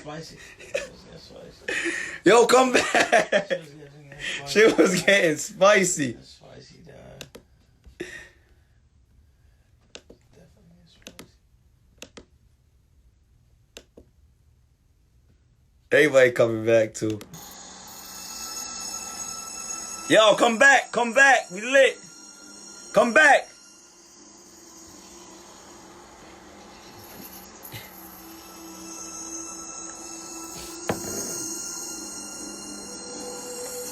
spicy. That's spicy. Yo, come back. She was getting spicy. That's spicy, dog. Definitely spicy. Everybody coming back too. Yo, come back. Come back. We lit. Come back.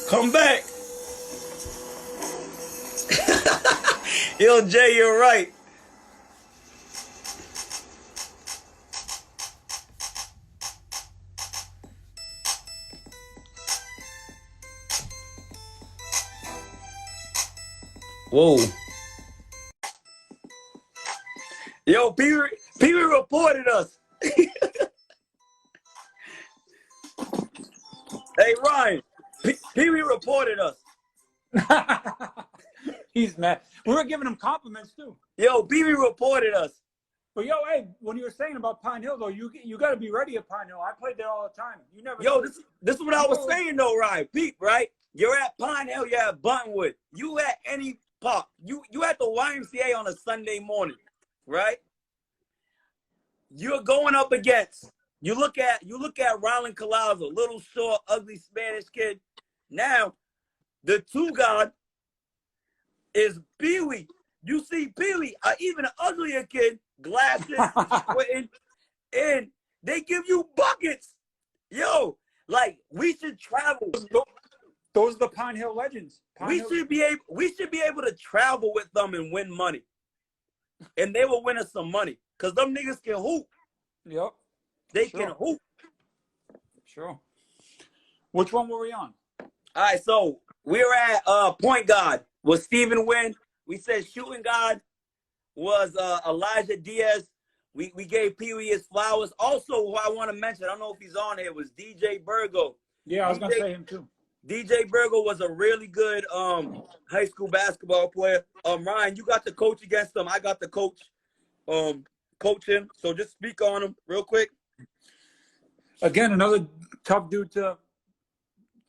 Come back. Yo, Jay, you're right. Whoa. Yo, Pee-wee reported us. Hey, Ryan, Pee-wee reported us. He's mad. We were giving him compliments too. Yo, Pee-wee reported us. But yo, hey, when you were saying about Pine Hill though, you got to be ready at Pine Hill. I played there all the time. You never. Yo, this is what I was saying though, Ryan. Pete, right? You're at Pine Hill, you're at Buttonwood. You at any park. You at the YMCA on a Sunday morning, right? You're going up against. You look at Rylan Collazo, little short, ugly Spanish kid. Now, the two guard is Pee-wee. You see Pee-wee, even an uglier kid, glasses, sweating, and they give you buckets. Yo, like we should travel. Those are the Pine Hill legends. We should be able to travel with them and win money, and they will win us some money because them niggas can hoop. Yep, they can hoop. Sure. Which one were we on? All right, so we were at point guard was Stephen Wynn. We said shooting guard was Elijah Diaz. We gave Pee-wee his flowers. Also, who I want to mention, I don't know if he's on here, was DJ Burgo. Yeah, I was going to say him too. DJ Burgo was a really good high school basketball player. Ryan, you got to coach against him. I got to coach him. So just speak on him real quick. Again, another tough dude to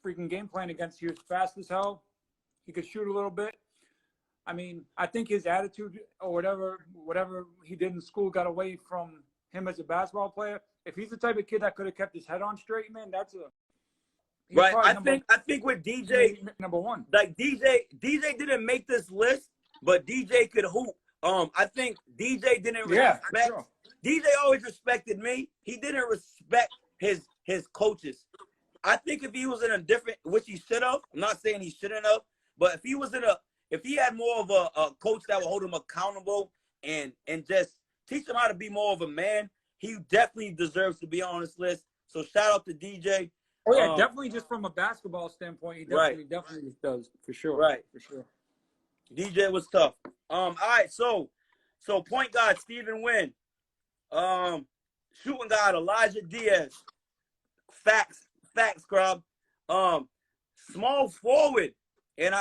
freaking game plan against. He was fast as hell. He could shoot a little bit. I mean, I think his attitude or whatever he did in school got away from him as a basketball player. If he's the type of kid that could have kept his head on straight, man, that's a right. I think with DJ number one. Like DJ didn't make this list, but DJ could hoop. I think DJ didn't respect. Sure. DJ always respected me. He didn't respect his coaches. I think if he was in a different, which he should have. I'm not saying he shouldn't have, but if he had more of a coach that would hold him accountable and just teach him how to be more of a man, he definitely deserves to be on this list. So shout out to DJ. Oh yeah, definitely just from a basketball standpoint, he definitely does for sure. Right, for sure. DJ was tough. All right, so point guard Stephen Wynn, shooting guard Elijah Diaz, facts, Scrub, small forward, and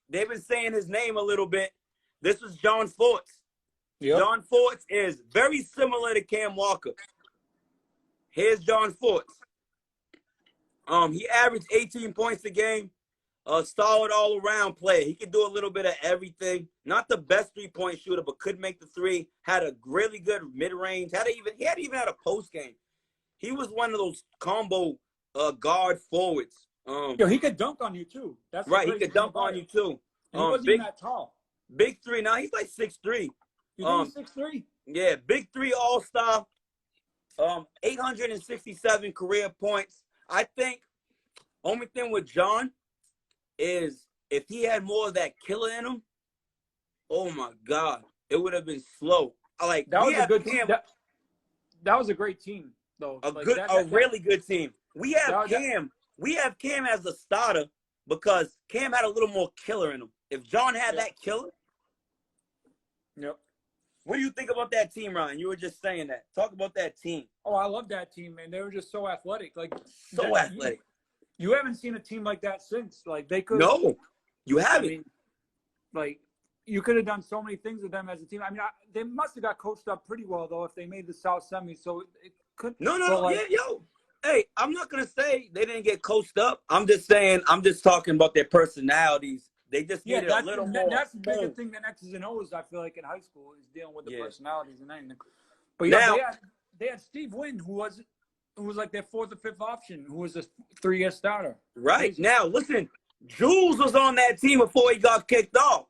they've been saying his name a little bit. This is John Forts. Yep. John Forts is very similar to Cam Walker. Here's John Forts. He averaged 18 points a game. Solid all-around player. He could do a little bit of everything. Not the best three-point shooter, but could make the three. Had a really good mid-range. He had even had a post game. He was one of those combo guard forwards. Yo, he could dunk on you too. That's right. He could dunk on you too. He wasn't even that tall. Big three. Now he's like 6'3". You think he's 6'3"? Yeah, big three all-star. 867 career points. I think only thing with John is if he had more of that killer in him, oh my God, it would have been slow. Like that was a good team. That was a great team, though. A really good team. We have Cam. We have Cam as the starter because Cam had a little more killer in him. If John had that killer, yep. What do you think about that team, Ryan? You were just saying that. Talk about that team. Oh, I love that team, man. They were just so athletic. So athletic. You haven't seen a team like that since. Like they could. No, you haven't. I mean, you could have done so many things with them as a team. I mean, they must have got coached up pretty well though if they made the South Semi. So it could. No. Yeah, yo. Hey, I'm not gonna say they didn't get coached up. I'm just saying, I'm just talking about their personalities. They just Yeah, needed a little more. that's the bigger thing than X's and O's. I feel like in high school is dealing with the Yeah. personalities and anything. But yeah, Now, they had Steve Wynn, who was like their fourth or fifth option, who was a 3-year starter. right Crazy. now, listen, Jules was on that team before he got kicked off.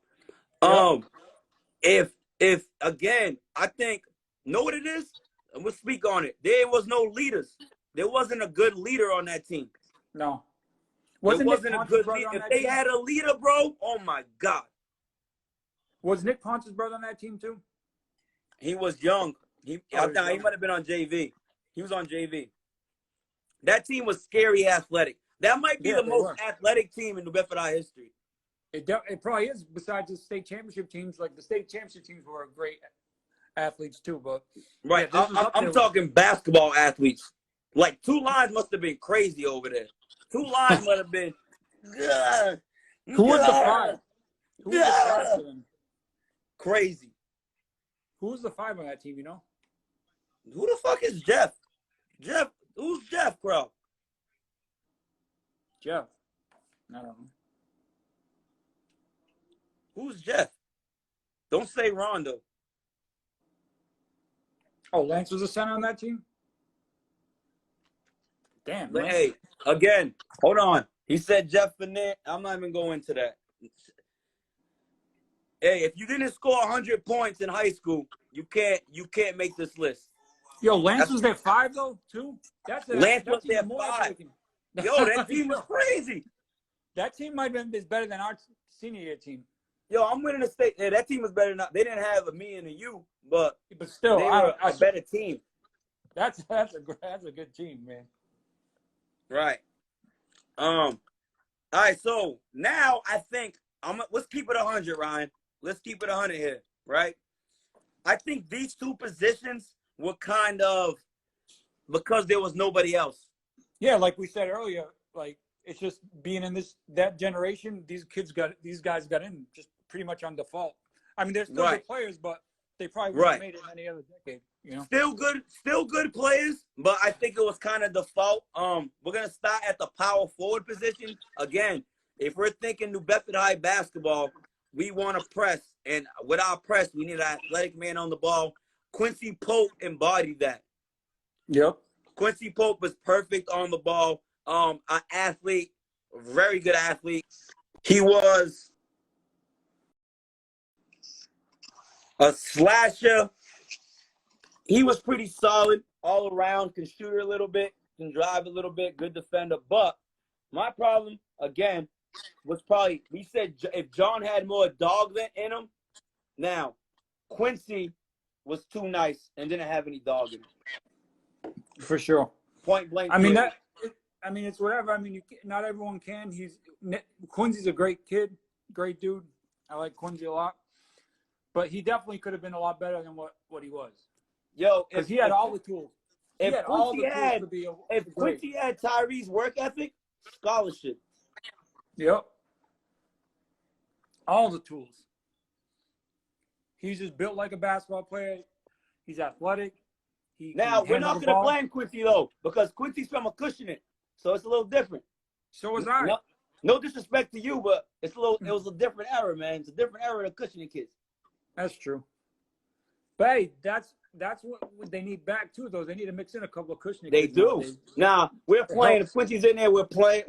If again, I think, know what it is, and we'll speak on it. There was no leaders. There wasn't a good leader on that team. No. There Wasn't wasn't Nick a Ponce's good brother leader. on If that they team? had a leader, bro, oh my God. Was Nick Ponce's brother on that team too? He was young. I thought he might have been on JV. He was on JV. That team was scary athletic. That might be the most athletic team in New Bedford High history. It probably is, besides the state championship teams. Like the state championship teams were great athletes too, but right. Yeah, I'm talking basketball athletes. Like, two lines must have been crazy over there. Two lines must have been. Who was the 5? Who was the 5 for them? Crazy. Who was the 5 on that team? You know? Who the fuck is Jeff? Jeff, who's Jeff, bro? Jeff. I don't know. Who's Jeff? Don't say Rondo. Oh, Lance was a center on that team? Damn, man. Hey, again, hold on. He said Jeff Finette. I'm not even going into that. Hey, if you didn't score 100 points in high school, you can't make this list. Yo, Lance was their 5 though, too? Lance was their 5. Yo, that team was crazy. That team might have been better than our senior year team. Yo, I'm winning the state. Yeah, that team was better than. They didn't have a me and a you, but still, they were a better team. That's a good team, man. Right. All right. So now I think let's keep it 100, Ryan. Let's keep it 100 here, right? I think these two positions were kind of because there was nobody else. Yeah, like we said earlier, like it's just being in that generation. These guys got in just pretty much on default. I mean, they're still good players, but they probably wouldn't have made it in any other decade. You know, still good players, but I think it was kind of default. We're gonna start at the power forward position again. If we're thinking New Bedford High basketball, we want to press, and with our press, we need an athletic man on the ball. Quincy Pope embodied that. Yep. Quincy Pope was perfect on the ball. An athlete, very good athlete. He was a slasher. He was pretty solid all around, can shoot a little bit, can drive a little bit, good defender. But my problem, again, was probably, we said if John had more dog in him. Now, Quincy was too nice and didn't have any dog in him. For sure. Point blank. I mean, it's whatever. I mean, not everyone can. Quincy's a great kid, great dude. I like Quincy a lot. But he definitely could have been a lot better than what he was. Yo, because he had all the tools. If Quincy had Tyree's work ethic, scholarship. Yep. All the tools. He's just built like a basketball player. He's athletic. Now, we're not going to blame Quincy, though, because Quincy's from a Cushioning, so it's a little different. So was I. No disrespect to you, but it was a different era, man. It's a different era of Cushioning kids. That's true. But hey, that's what they need back too, though. They need to mix in a couple of Cushioning kids. They do. Now, we're playing. If Quincy's in there, we're playing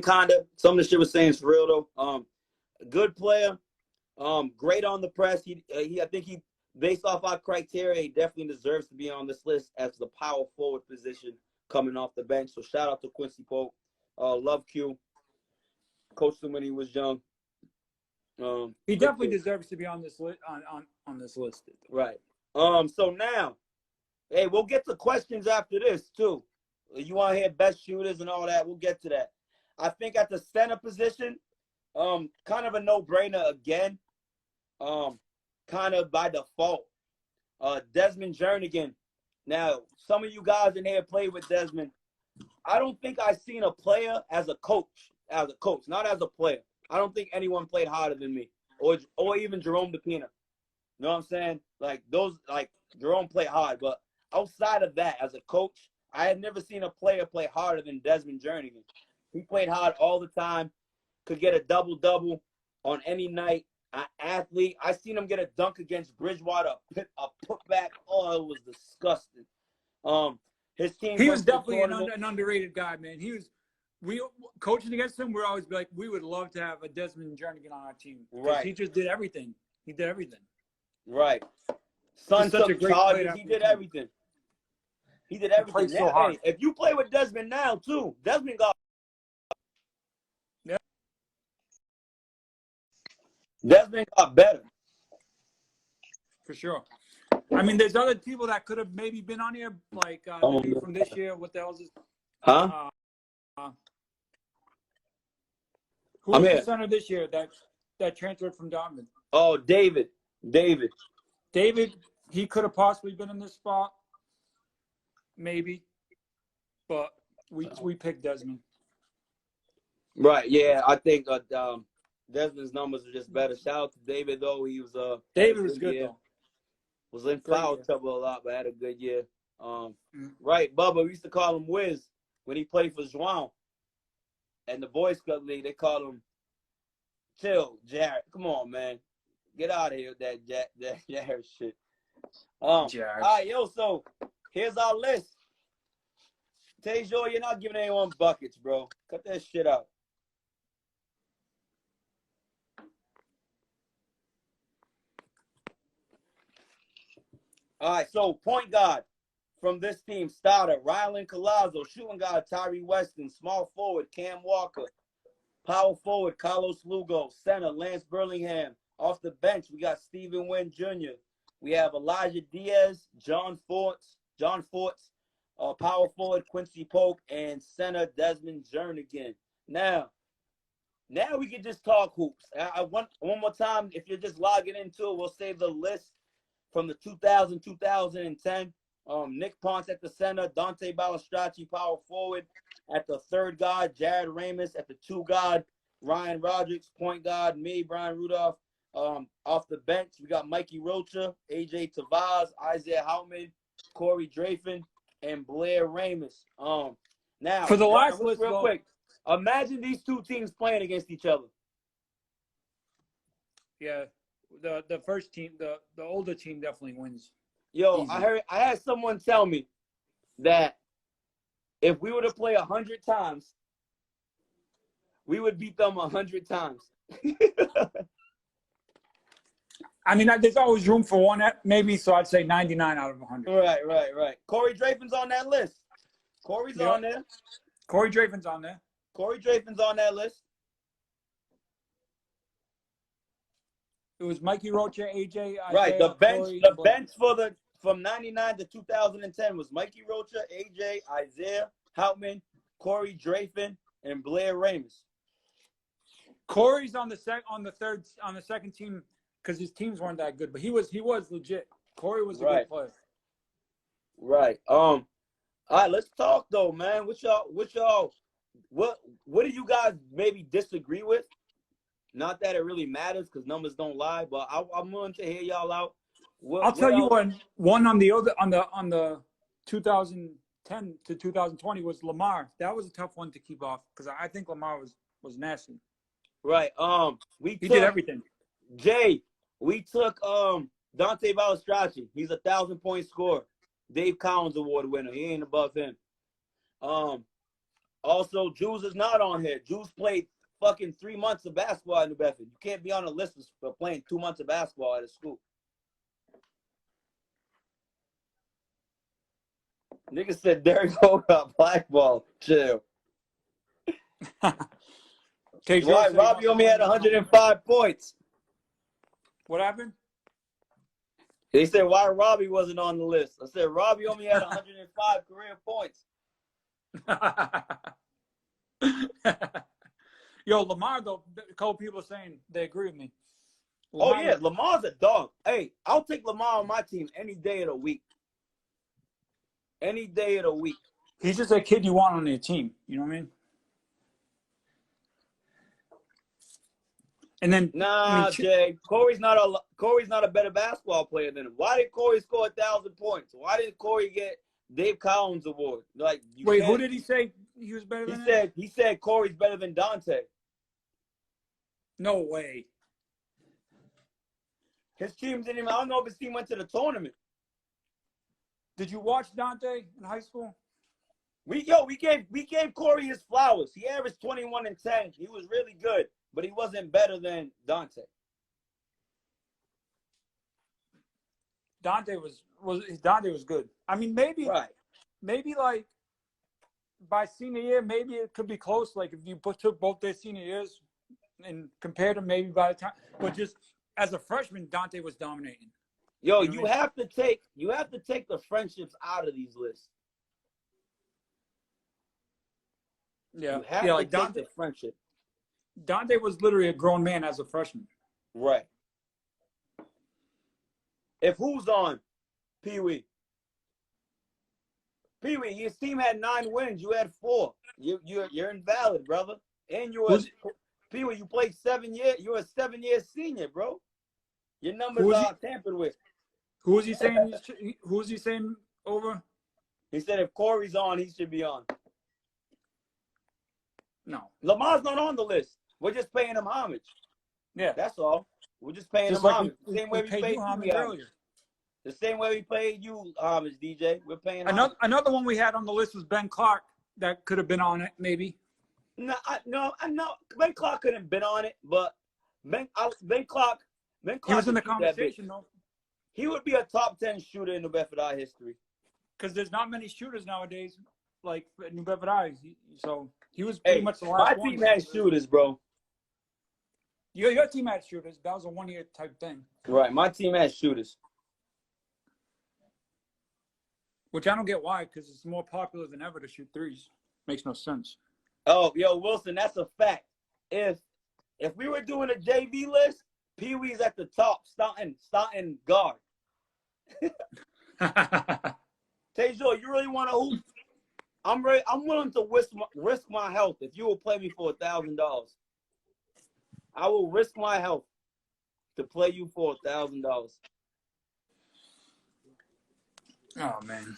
kinda. Some of the shit we're saying is real though. Good player. Great on the press. I think he based off our criteria, he definitely deserves to be on this list as the power forward position coming off the bench. So shout out to Quincy Pope. Love Q. Coached him when he was young. He definitely deserves to be on this list. On this list, right? So now, hey, we'll get to questions after this too. You want to hear best shooters and all that? We'll get to that. I think at the center position, kind of a no-brainer again. Kind of by default. Desmond Jernigan. Now, some of you guys in here played with Desmond. I don't think I've seen a player as a coach, not as a player. I don't think anyone played harder than me, or even Jerome DePina. You know what I'm saying? Like Jerome played hard, but outside of that, as a coach, I had never seen a player play harder than Desmond Jernigan. He played hard all the time, could get a double-double on any night. An athlete. I seen him get a dunk against Bridgewater, a putback. Oh, it was disgusting. His team. He was definitely an underrated guy, man. We coaching against him. We're always like, we would love to have a Desmond Jernigan on our team. Right. He just did everything. He did everything. Right. Son such a took great charges. player. He did everything. He did everything. played so hard. Hey, if you play with Desmond now, too, Desmond got better. For sure. I mean, there's other people that could have maybe been on here, like the dude from this year. What the hell is this? Huh? Who was the center this year that transferred from Dortmund? Oh, David. David, he could have possibly been in this spot. Maybe. But we picked Desmond. Right, yeah. I think Desmond's numbers are just better. Shout out to David, though. He was David was good, though. Was in foul trouble a lot, but had a good year. Right, Bubba, we used to call him Wiz when he played for João. And the Boys Club League, they call him Chill, Jared. Come on, man. Get out of here with that Jared shit. All right, yo, so here's our list. Tejo, you're not giving anyone buckets, bro. Cut that shit out. All right, so point guard from this team, starter, Rylan Collazo, shooting guard, Tyree Weston, small forward, Cam Walker, power forward, Carlos Lugo, center, Lance Burlingham. Off the bench, we got Stephen Wynn Jr. We have Elijah Diaz, John Forts, power forward, Quincy Polk, and center, Desmond Jernigan. Now we can just talk hoops. I want one more time, if you're just logging into it, we'll save the list from the 2010. Nick Ponce at the center, Dante Balistracci, power forward. At the third guard, Jared Ramis. At the two guard, Ryan Rodrigues, point guard, me, Brian Rudolph. Off the bench, we got Mikey Rocha, AJ Tavaz, Isaiah Houtman, Corey Drafin, and Blair Ramis. Now, for the last list, real quick, imagine these two teams playing against each other. Yeah, the first team, the older team definitely wins. Yo, Easy. I had someone tell me that if we were to play 100 times, we would beat them 100 times. I mean, there's always room for one, maybe, so I'd say 99 out of 100. Right. Corey Drafin's on that list. Corey's on there. Corey Drafin's on there. Corey Drafin's on that list. It was Mikey Rocha, AJ, Isaiah, right. The Corey, bench from 99 to 2010 was Mikey Rocha, AJ, Isaiah Houtman, Corey Drafin, and Blair Ramis. Corey's on the second team because his teams weren't that good, but he was legit. Corey was a good player. Right. All right, let's talk though, man. What do you guys maybe disagree with? Not that it really matters because numbers don't lie, but I'm willing to hear y'all out. I'll tell you one on the 2010 to 2020 was Lamar. That was a tough one to keep off because I think Lamar was nasty. Right. He did everything. Jay, we took Dante Balistracci. He's a 1,000-point scorer. Dave Collins Award winner. He ain't above him. Also, Jules is not on here. Jules played fucking 3 months of basketball in New Bedford. You can't be on a list for playing 2 months of basketball at a school. Nigga said Derek Hope got blackball. Chill. Why? Robbie only had 105 points. What happened? They said why Robbie wasn't on the list. I said Robbie only had 105 career points. Yo, Lamar, though, a couple people are saying they agree with me. Lamar's a dog. Hey, I'll take Lamar on my team any day of the week. Any day of the week. He's just a kid you want on your team. You know what I mean? And then Jay, Corey's not a better basketball player than him. Why did Corey score 1,000 points? Why didn't Corey get Dave Collins Award. Like, Wait, who did he say he was better than? He said Corey's better than Dante. No way. His team didn't even. I don't know if his team went to the tournament. Did you watch Dante in high school? We gave Corey his flowers. He averaged 21 and 10. He was really good, but he wasn't better than Dante. Dante was good. I mean, maybe like by senior year, maybe it could be close. Like if you took both their senior years and compared them, maybe by the time. But just as a freshman, Dante was dominating. Yo, you have to take the friendships out of these lists. Yeah, you have yeah, to like take the friendship. Dante was literally a grown man as a freshman. Right. If who's on, Pee-wee? Pee-wee, his team had 9 wins. You had 4. You're invalid, brother. And Pee-wee, you played 7 years. You're a 7-year senior, bro. Your numbers are tampered with. Who was he saying? Who was he saying over? He said if Corey's on, he should be on. No. Lamar's not on the list. We're just paying him homage. Yeah. That's all. We're just paying him like homage. The same way we paid you homage earlier. The same way we paid you homage, DJ. We're paying another one we had on the list was Ben Clark. That could have been on it, maybe. No. Ben Clark couldn't have been on it, but Ben Clark. He was in the conversation, though. He would be a top 10 shooter in New Bedford High history. Because there's not many shooters nowadays, like New Bedford High. So he was pretty much the last one. My team has shooters, bro. Your team had shooters. That was a one-year type thing. Right. My team has shooters. Which I don't get why, because it's more popular than ever to shoot threes. Makes no sense. Oh, yo, Wilson, that's a fact. If we were doing a JV list, Pee-wee's at the top, starting guard. Tejo, you really want to hoop? I'm willing to risk my health if you will play me for $1,000. I will risk my health to play you for $1,000. Oh man.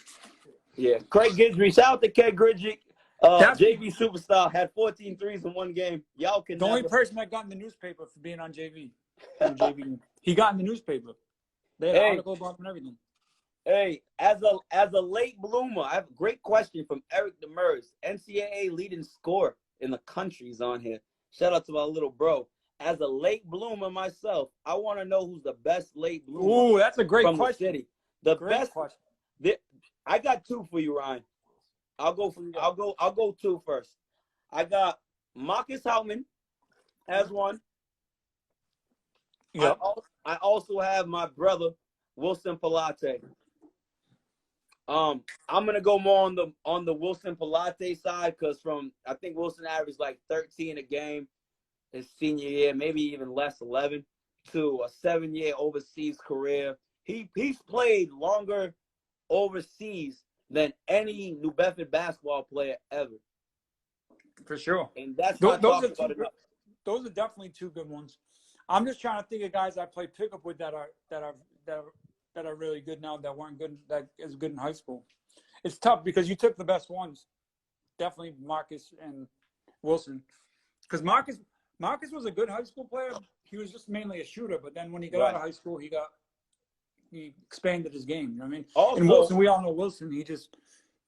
Yeah, Craig Gidry. Shout out to Craig Gidry. JV superstar had 14 threes in one game. Y'all can. The only person that got in the newspaper for being on JV. He got in the newspaper. They had an article about him and everything. Hey, as a late bloomer, I have a great question from Eric Demers, NCAA leading scorer in the country's on here. Shout out to my little bro. As a late bloomer myself, I want to know who's the best late bloomer. Ooh, that's a great question. The city. The best question. I got 2 for you, Ryan. I'll go 2 first. I got Marcus Houtman as one. Yep. I also have my brother Wilson Pilate. I'm gonna go more on the Wilson Pilate side because I think Wilson averaged like 13 a game his senior year, maybe even less, 11, to a 7-year overseas career. He's played longer overseas than any New Bedford basketball player ever. For sure. And that's not talking about enough. Those are definitely 2 good ones. I'm just trying to think of guys I played pickup with that are really good now that weren't good, that is good in high school. It's tough because you took the best ones. Definitely Marcus and Wilson. Because Marcus was a good high school player. He was just mainly a shooter, but then when he got out of high school, he expanded his game. You know what I mean? Also, and Wilson, we all know Wilson. He just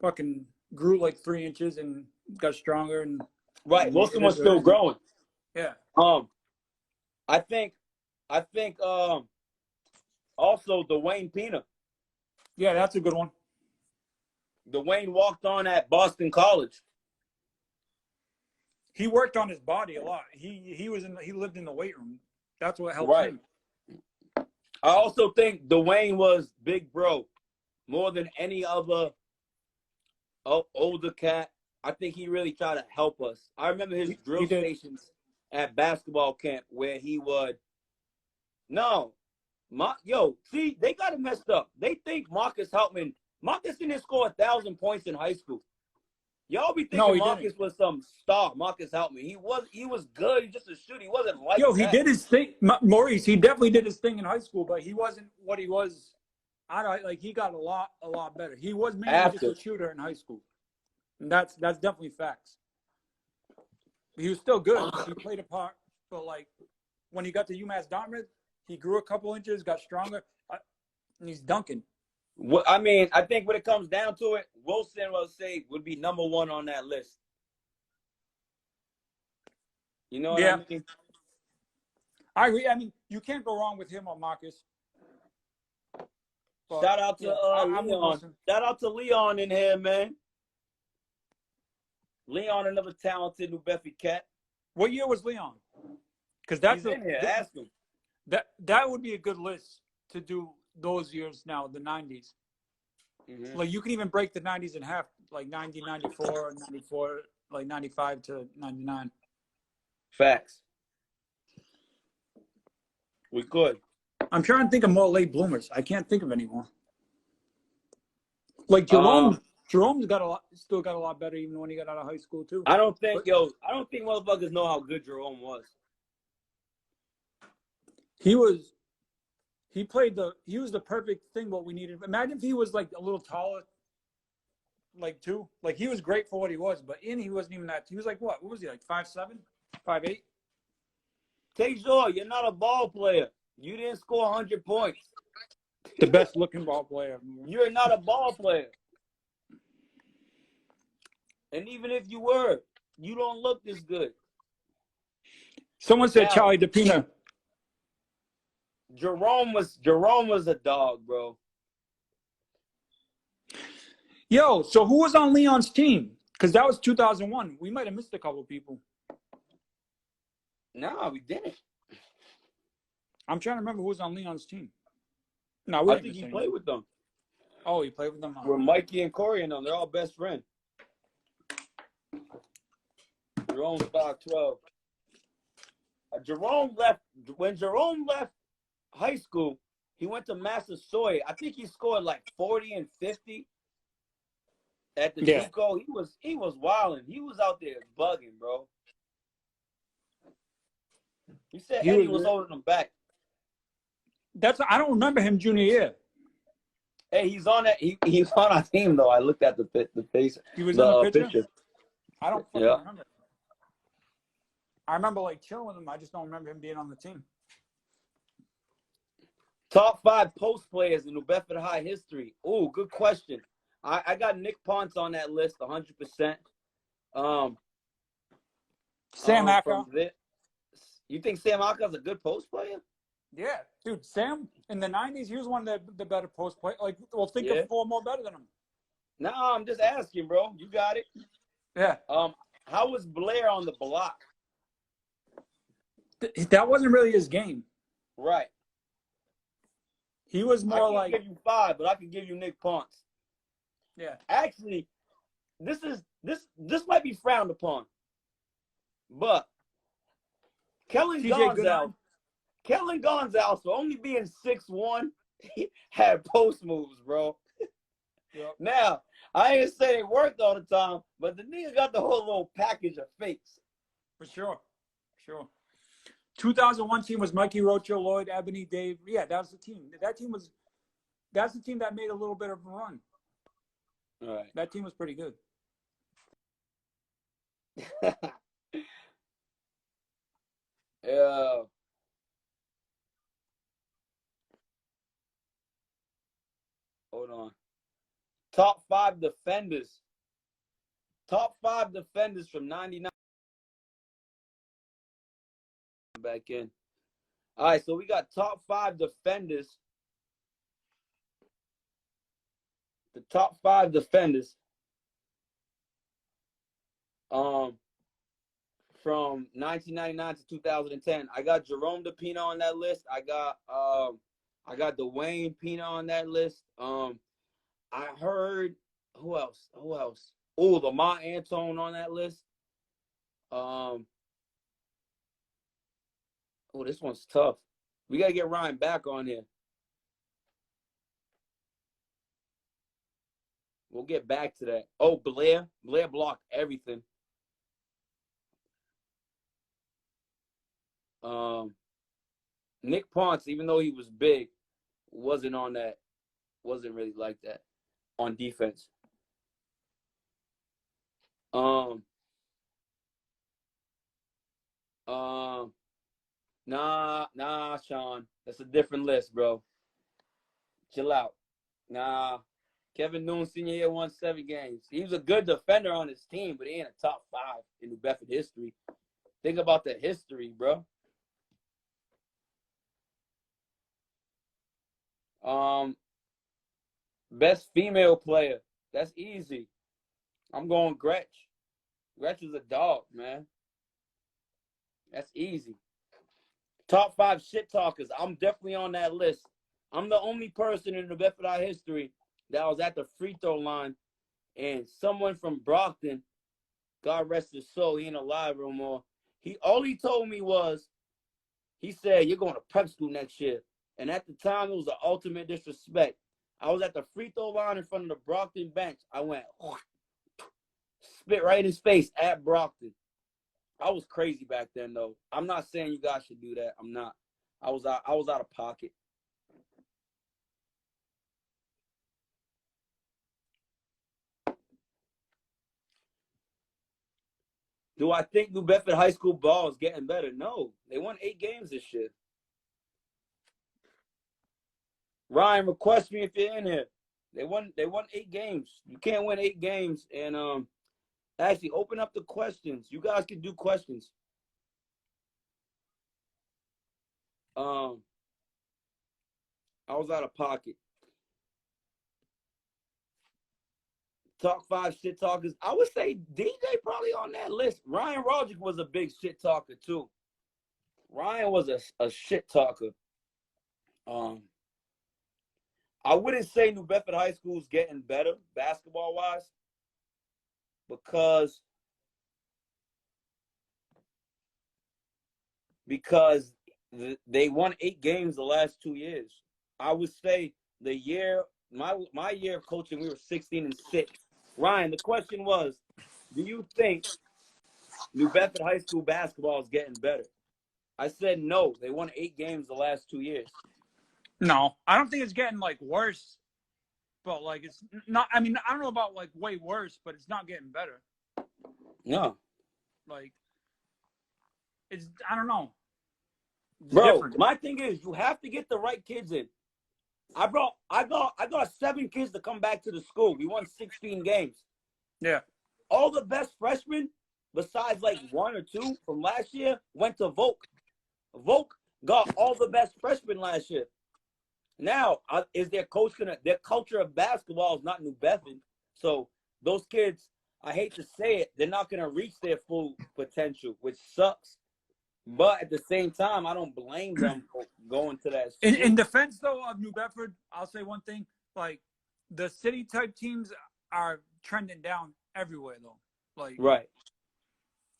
fucking grew like 3 inches and got stronger. And Wilson was still growing. Yeah. I think also Dwayne Pena. Yeah, that's a good one. Dwayne walked on at Boston College. He worked on his body a lot. He lived in the weight room. That's what helped him. I also think Dwayne was big bro more than any other older cat. I think he really tried to help us. I remember his drill stations at basketball camp where he would. See, they got it messed up. They think Marcus didn't score 1,000 points in high school. Y'all be thinking Marcus was some star. Marcus Houtman. He was good. He just a shooter. He wasn't like he did his thing. Maurice, he definitely did his thing in high school, but he wasn't what he was I don't like he got a lot better. He was mainly just After. a shooter in high school, and that's definitely facts. He was still good. He played a part, but like when he got to UMass Dartmouth, he grew a couple inches, got stronger, and he's dunking. Well, I mean, I think when it comes down to it, Wilson would be number one on that list. You know what I mean? I agree. I mean, you can't go wrong with him or Marcus. But, Shout out to I'm with Leon. Wilson. Shout out to Leon in here, man. Leon, another talented New Bedford cat. What year was Leon? Because that's He's in here. Ask him. That would be a good list to do those years now, the 90s. Mm-hmm. Like you can even break the 90s in half, like 90, 94, 94, like 95 to 99. Facts. We could. I'm trying to think of more late bloomers. I can't think of any more. Like Jerome's still got a lot better even when he got out of high school too. I don't think motherfuckers know how good Jerome was. He was the perfect thing what we needed. Imagine if he was like a little taller, like too. Like he was great for what he was, but he wasn't even that. He was like what? What was he like 5'7", 5'8"? Tayshaw, you're not a ball player. You didn't score 100 points. The best looking ball player. You're not a ball player. And even if you were, you don't look this good. Someone said Now, Charlie DePina. Jerome was a dog, bro. Yo, so who was on Leon's team? Because that was 2001. We might have missed a couple people. No, we didn't. I'm trying to remember who was on Leon's team. No, I think he played with them. Oh, he played with them. With Mikey and Corey and them. They're all best friends. Jerome's 5'12". When Jerome left high school, he went to Massasoit. I think he scored like 40 and 50 at the JUCO. He was wilding. He was out there bugging, bro. He said Eddie was holding him back. I don't remember him junior year. Hey, he's on that. He's on our team though. I looked at the face. He was on the picture? I don't fucking Yeah. remember. I remember like chilling with him. I just don't remember him being on the team. Top 5 post players in New Bedford High history. Oh, good question. I got Nick Ponce on that list, 100%. Sam Acker. You think Sam Acker's a good post player? Yeah, dude. Sam in the 90s, he was one of the better post players. Like, well, think of 4 more better than him. No, I'm just asking, bro. You got it. Yeah. How was Blair on the block? That wasn't really his game. Right. He was more like. I can't give you 5, but I can give you Nick Ponce. Yeah. Actually, this might be frowned upon, but Kellen Gonzalez, for only being 6'1", he had post moves, bro. Yep. Now, I ain't say they worked all the time, but the nigga got the whole little package of fakes. For sure. 2001 team was Mikey Rocho, Lloyd, Ebony, Dave. Yeah, that was the team. That's the team that made a little bit of a run. All right. That team was pretty good. Yeah. Hold on. Top 5 defenders. Top 5 defenders from 99. Back in. All right, so we got top 5 defenders. The top 5 defenders. From 1999 to 2010. I got Jerome DePina on that list. I got Dwayne Pina on that list. I heard who else? Oh, Lamont Antone on that list. Oh, this one's tough. We gotta get Ryan back on here. We'll get back to that. Oh, Blair blocked everything. Nick Ponce, even though he was big, wasn't on that. wasn't really like that on defense. Nah, Sean. That's a different list, bro. Chill out. Nah. Kevin Noon senior year won 7 games. He was a good defender on his team, but he ain't a top 5 in New Bedford history. Think about the history, bro. Best female player. That's easy. I'm going Gretch. Gretch is a dog, man. That's easy. Top 5 shit talkers. I'm definitely on that list. I'm the only person in the Bedford High history that was at the free throw line, and someone from Brockton, God rest his soul, he ain't alive no more. All he told me was, he said, "You're going to prep school next year." And at the time, it was the ultimate disrespect. I was at the free throw line in front of the Brockton bench. I went, spit right in his face at Brockton. I was crazy back then, though. I'm not saying you guys should do that. I'm not. I was out of pocket. Do I think New Bedford High School ball is getting better? No. They won 8 games this year. Ryan, request me if you're in here. They won 8 games. You can't win 8 games. And actually, open up the questions. You guys can do questions. I was out of pocket. Top 5 shit talkers. I would say DJ probably on that list. Ryan Roderick was a big shit talker too. Ryan was a shit talker. I wouldn't say New Bedford High School is getting better basketball wise because they won 8 games the last 2 years. I would say the year my year of coaching, we were 16-6. Ryan, the question was, do you think New Bedford High School basketball is getting better? I said no. They won 8 games the last 2 years. No, I don't think it's getting like worse, but like it's not. I mean, I don't know about like way worse, but it's not getting better. No, like it's. I don't know. It's bro. different. My thing is, you have to get the right kids in. I got 7 kids to come back to the school. We won 16 games. Yeah. All the best freshmen, besides like 1 or 2 from last year, went to Volk. Volk got all the best freshmen last year. Now, is their culture of basketball is not New Bedford. So those kids, I hate to say it, they're not gonna reach their full potential, which sucks. But at the same time, I don't blame them for going to that school. In defense, though, of New Bedford, I'll say one thing. Like, the city-type teams are trending down everywhere, though. Like, right.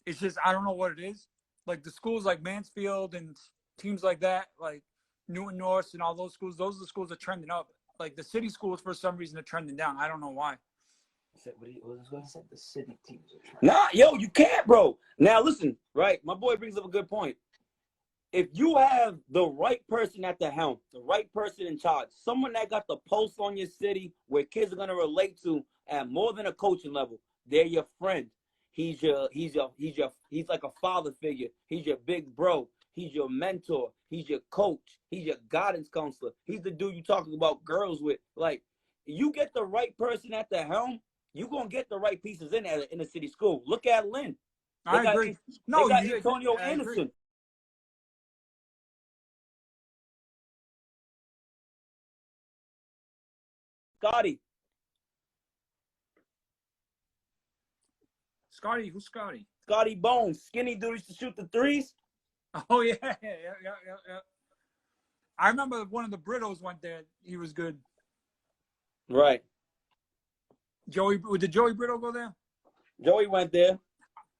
It's just, I don't know what it is. Like, the schools like Mansfield and teams like that, like Newton North and all those schools, those are the schools that are trending up. Like, the city schools, for some reason, are trending down. I don't know why. The city teams are trying. Nah, yo, you can't, bro. Now, listen, right? My boy brings up a good point. If you have the right person at the helm, the right person in charge, someone that got the pulse on your city where kids are going to relate to at more than a coaching level, they're your friend. He's like a father figure. He's your big bro. He's your mentor. He's your coach. He's your guidance counselor. He's the dude you talking about girls with. Like, you get the right person at the helm, you're going to get the right pieces in the city school. Look at Lynn. I agree. They got Antonio Anderson. Scotty, who's Scotty? Scotty Bones. Skinny dude used to shoot the threes. Oh, yeah. I remember one of the Brittles went there. He was good. Right. Did Joey Brittle go there? Joey went there.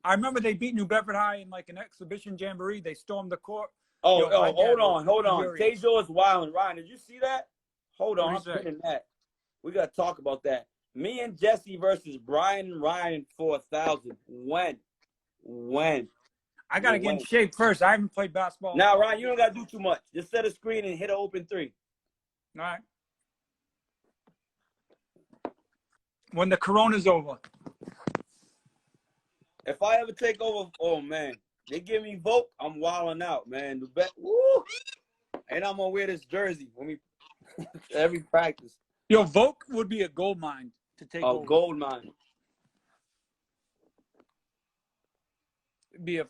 I remember they beat New Bedford High in like an exhibition jamboree. They stormed the court. Hold on. Tejor's wilding. Ryan, did you see that? Hold on, I'm pinning that. We got to talk about that. Me and Jesse versus Brian and Ryan for 1,000. When? I got to get in shape first. I haven't played basketball. Now, Ryan, you don't got to do too much. Just set a screen and hit an open 3. All right. When the corona's over. If I ever take over, oh man, they give me vote, I'm wilding out, man. Woo! And I'm gonna wear this jersey when we every practice. Yo, Volk would be a gold mine to take over. A gold mine. It'd be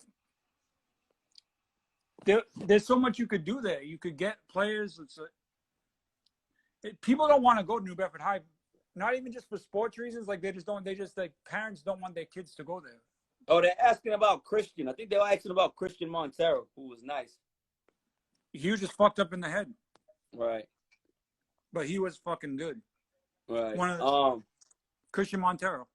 there's so much you could do there. You could get players. People don't want to go to New Bedford High, not even just for sports reasons. Like parents don't want their kids to go there. Oh, they're asking about Christian. I think they were asking about Christian Montero, who was nice. He was just fucked up in the head. Right. But he was fucking good. Right. Christian Montero.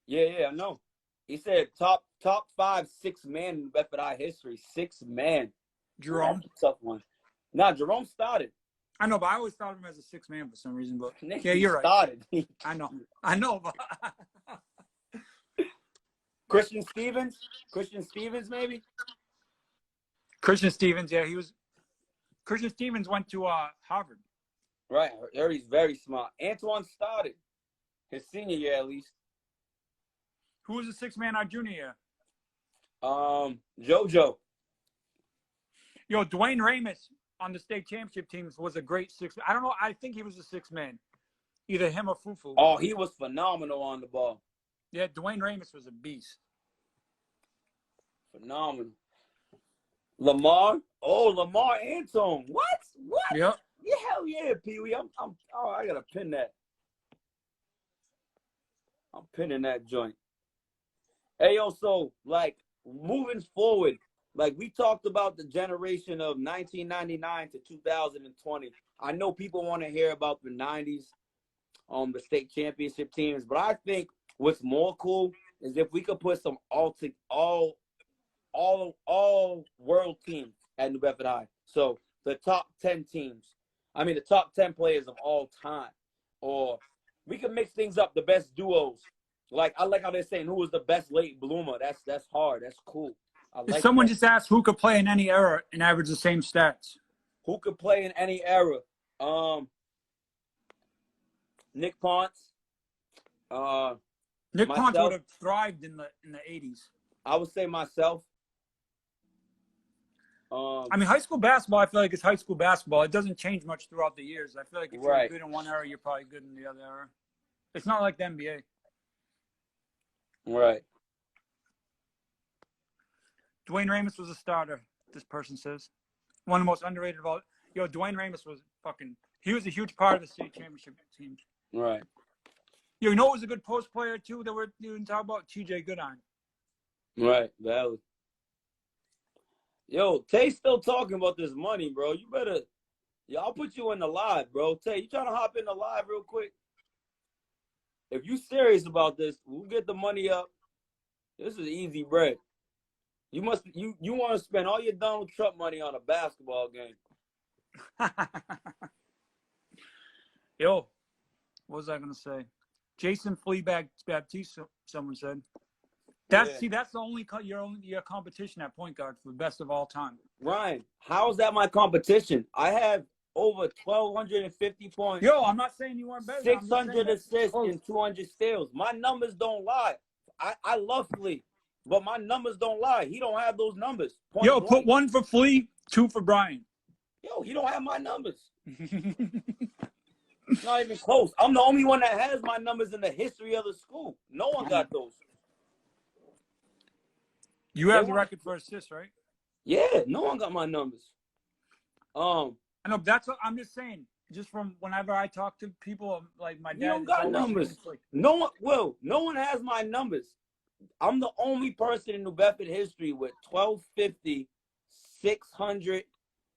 Yeah, I know. He said top 5 6-man in Bedford High history. 6-man. Jerome. That's a tough one. Nah, Jerome started. I know, but I always thought of him as a 6-man for some reason. But Nick, yeah, you're right. Started. I know. But Christian Stevens, maybe. Christian Stevens, yeah, Christian Stevens went to Harvard. Right, I heard he's very smart. Antoine started his senior year at least. Who was the 6-man our junior year? JoJo. Yo, Dwayne Ramus on the state championship teams was a great 6. I don't know. I think he was a 6-man, either him or Fufu. Oh, he was phenomenal on the ball. Yeah, Dwayne Ramus was a beast. Phenomenal. Lamar Antone. What? Yep. Yeah, hell yeah, Pee Wee. I gotta pin that. I'm pinning that joint. Hey, yo, so like moving forward, like we talked about the generation of 1999 to 2020. I know people want to hear about the 90s, the state championship teams, but I think what's more cool is if we could put some all world teams at New Bedford High. So the top 10 teams. I mean, the top 10 players of all time. Or we can mix things up, the best duos. Like, I like how they're saying who was the best late bloomer. That's hard. That's cool. If someone just asked who could play in any era and average the same stats. Who could play in any era? Nick Ponce. Nick Ponce would have thrived in the 80s. I would say myself. I mean, high school basketball, I feel like it's high school basketball. It doesn't change much throughout the years. I feel like if you're good in one era, you're probably good in the other era. It's not like the NBA. Right. Dwayne Ramus was a starter, this person says. One of the most underrated of all. Yo, Dwayne Ramus was he was a huge part of the state championship team. Right. Yo, you know who was a good post player, too, that we're even talking about? TJ Goodine. Right, valid. Yo, Tay's still talking about this money, bro. You better, I'll put you in the live, bro. Tay, you trying to hop in the live real quick? If you serious about this, we'll get the money up. This is easy bread. You want to spend all your Donald Trump money on a basketball game. Yo, what was I gonna say? Jason Fleabag Baptiste, someone said. That's the only your competition at point guard for the best of all time. Ryan, how is that my competition? I have over 1,250 points. Yo, I'm not saying you weren't better. 600 assists and 200 steals. My numbers don't lie. I love Flea, but my numbers don't lie. He don't have those numbers. Yo, put 1 for Flea, 2 for Brian. Yo, he don't have my numbers. Not even close. I'm the only one that has my numbers in the history of the school. No one got those. You have the record for assists, right? Yeah, no one got my numbers. I know, but that's what I'm just saying. Just from whenever I talk to people, like my dad. You don't got numbers. No one has my numbers. I'm the only person in New Bedford history with 1,250, 600,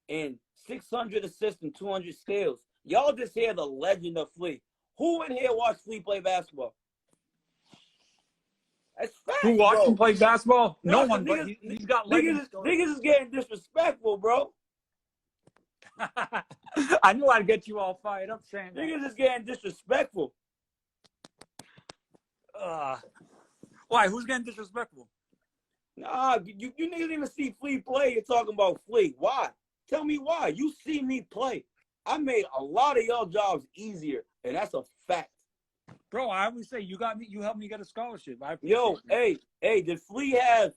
and 600 assists and 200 steals. Y'all just hear the legend of Flea. Who in here watched Flea play basketball? That's facts, Who watched him play basketball? No one, but niggas, he's got legends. Niggas is getting disrespectful, bro. I knew I'd get you all fired up saying that. Niggas is getting disrespectful. Why? Who's getting disrespectful? Nah, you niggas didn't even see Flea play. You're talking about Flea. Why? Tell me why. You see me play. I made a lot of y'all jobs easier, and that's a fact. Bro, I always say you got me. You helped me get a scholarship. I appreciate Yo, it. hey, did Flea have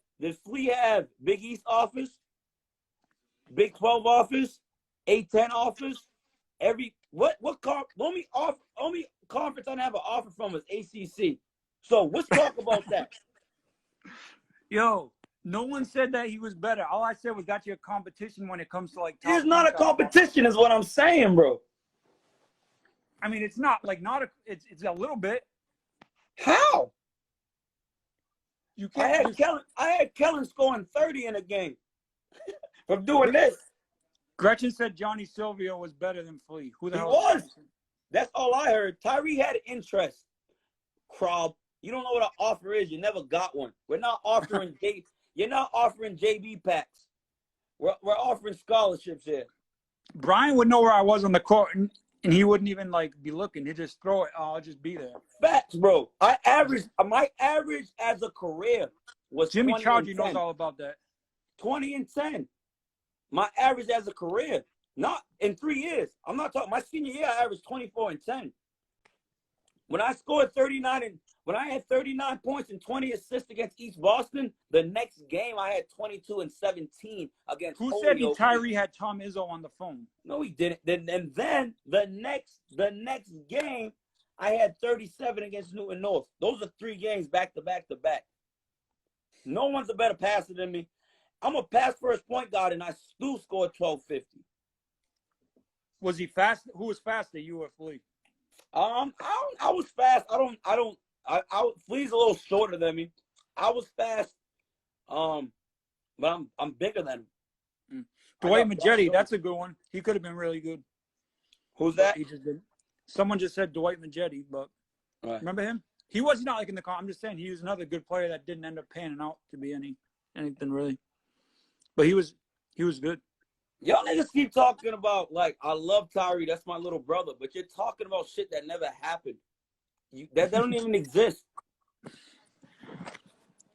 Big East office, Big 12 office, A10 office? Only conference I didn't have an offer from was ACC. So let's talk about that. Yo, no one said that he was better. All I said was got you a competition when it comes to like. It's not a competition, is what I'm saying, bro. I mean, it's not a. It's a little bit. How? You I can't. had Kellen scoring 30 in a game from doing this. Gretchen said Johnny Silvio was better than Flea. Who the He hell was. That's all I heard. Tyree had interest. Crob, you don't know what an offer is. You never got one. We're not offering You're not offering JV packs. We're offering scholarships here. Brian would know where I was on the court, and he wouldn't even like be looking. He'd just throw it. I'll just be there. Facts, bro. My average as a career was Jimmy 20 Chargy and knows 10. all about that. 20 and 10. My average as a career, not in 3 years. I'm not talking. My senior year, I averaged 24 and 10. When I scored 39 and when I had 39 points and 20 assists against East Boston, the next game I had 22 and 17 against. Who said Tyree had Tom Izzo on the phone? No, he didn't. And then the next game, I had 37 against Newton North. Those are 3 games back to back to back. No one's a better passer than me. I'm a pass first point guard, and I still scored 1250. Was he fast? Who was faster, you or Flea? I was fast. Flea's a little shorter than me. I was fast. But I'm bigger than him. Dwight Majetti, that's a good one. He could have been really good. Who's that? He just didn't. Someone just said Dwight Majetti, but remember him? He was not like in the car. I'm just saying he was another good player that didn't end up panning out to be anything really. But he was good. Y'all niggas keep talking about, like, I love Tyree. That's my little brother. But you're talking about shit that never happened. That don't even exist.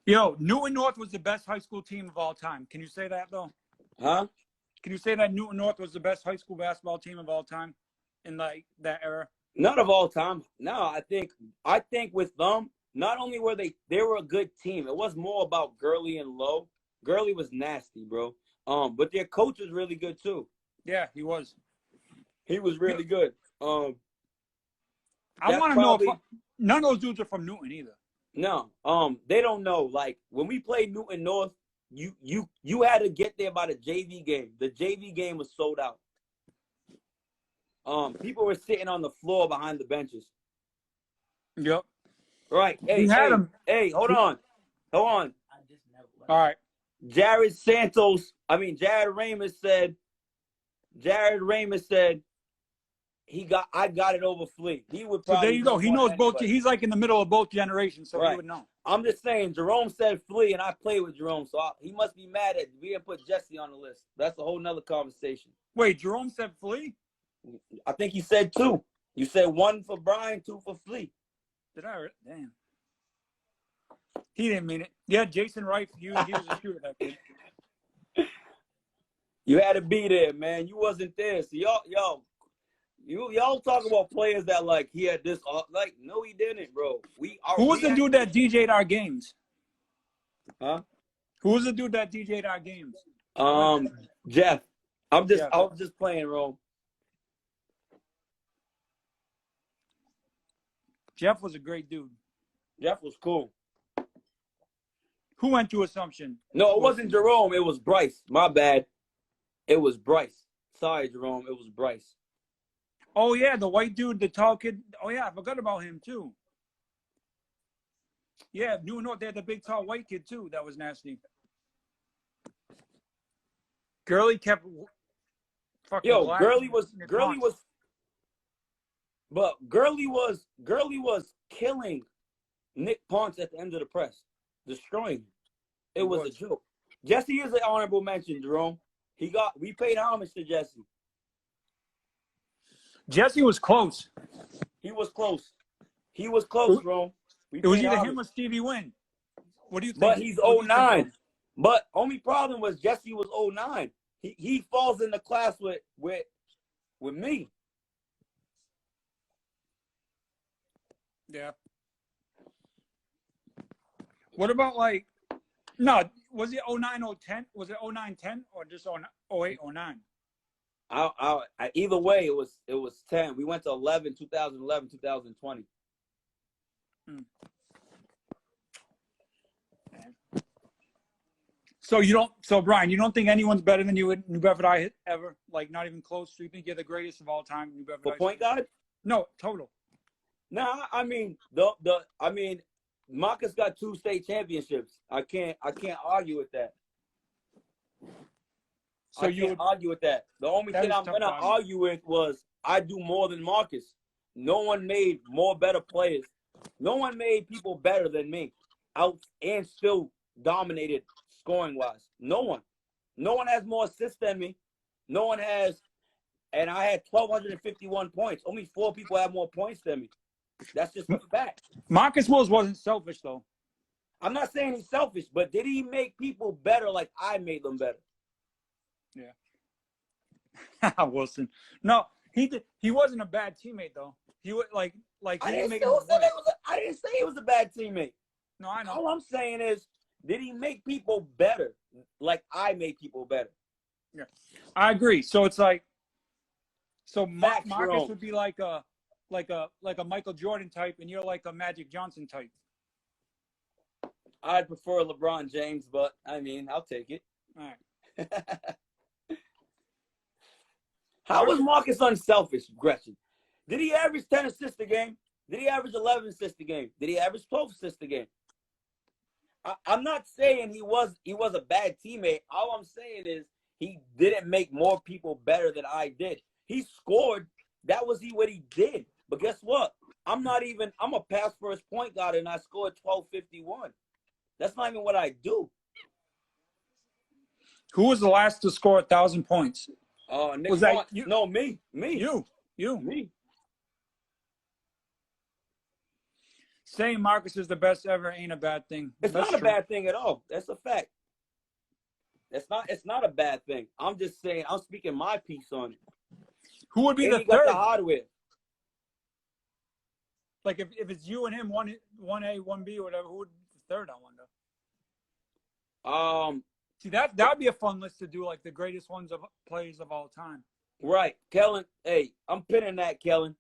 Yo, Newton North was the best high school team of all time. Can you say that, though? Huh? Can you say that Newton North was the best high school basketball team of all time in, like, that era? Not of all time. No, I think with them, not only were they were a good team. It was more about Gurley and Lowe. Gurley was nasty, bro. But their coach was really good too. Yeah, he was. He was really good. I want to know if none of those dudes are from Newton either. No. They don't know. Like when we played Newton North, you had to get there by the JV game. The JV game was sold out. People were sitting on the floor behind the benches. Yep. Right. Hey, hold on. All right. Jared Ramis said I got it over Flea. He would probably. So there you go. He knows both. He's like in the middle of both generations, so he would know. I'm just saying, Jerome said Flea, and I played with Jerome, so he must be mad at we didn't put Jesse on the list. That's a whole nother conversation. Wait, Jerome said Flea? I think you said 2. You said 1 for Brian, 2 for Flea. Did I? Damn. He didn't mean it. Yeah, Jason Wright, he was a shooter, that kid. You had to be there, man. You wasn't there. So y'all talk about players that like he had this. Like no, he didn't, bro. Who was the dude that DJ'd our games? Huh? Who was the dude that DJ'd our games? Jeff. I was just playing, Rome. Jeff was a great dude. Jeff was cool. Who went to Assumption? No, it wasn't Jerome. It was Bryce. My bad. It was Bryce. Sorry, Jerome. It was Bryce. Oh, yeah, the white dude, the tall kid. Oh, yeah, I forgot about him, too. Yeah, New North, they had the big, tall white kid, too. That was nasty. Gurley kept fucking Gurley was killing Nick Ponce at the end of the press, destroying him. It was a joke. Jesse is an honorable mention, Jerome. We paid homage to Jesse. Jesse was close. He was close, Jerome. It was either him or Stevie Wynn. What do you think? But he's 09. But only problem was Jesse was 09. He falls in the class with me. Yeah. What about like? No, was it 09, 010? Was it 09, 10 or just 08, 09? Either way, it was 10. We went to 11, 2011, 2020. So Brian, you don't think anyone's better than you at New Bedford High ever? Like not even close. So you think you're the greatest of all time, New Bedford For High? point guard? No, total. Nah, I mean Marcus got 2 state championships. I can't argue with that. So I can't argue with that. The only thing I'm gonna argue with was I do more than Marcus. No one made more better players. No one made people better than me. Out and still dominated scoring wise. No one. No one has more assists than me. No one has, and I had 1,251 points. Only 4 people have more points than me. That's just a fact. Marcus Wills wasn't selfish though. I'm not saying he's selfish, but did he make people better like I made them better? Yeah. Wilson. No, he did. He wasn't a bad teammate though. He was like I he didn't make I didn't say he was a bad teammate. No, I know. All I'm saying is, did he make people better like I made people better? Yeah, I agree. So it's like, Facts, Marcus would be like a Michael Jordan type, and you're like a Magic Johnson type. I'd prefer LeBron James, but I mean, I'll take it. All right. How was Marcus unselfish, Gretchen? Did he average 10 assists a game? Did he average 11 assists a game? Did he average 12 assists a game? I'm not saying he was a bad teammate. All I'm saying is he didn't make more people better than I did. He scored. That was what he did. But guess what? I'm a pass first point guard, and I scored 1251. That's not even what I do. Who was the last to score 1,000 points? Nick was that you? No, me. You. Me. Saying Marcus is the best ever ain't a bad thing. It's not a bad thing at all. That's a fact. It's not a bad thing. I'm just saying, I'm speaking my piece on it. Who would be and the he third? Got the hardware. Like if it's you and him, 1A, 1B, whatever, who would be the third, I wonder? See, that would be a fun list to do, like the greatest ones of players of all time. Right. Kellen, hey, I'm pinning that, Kellen.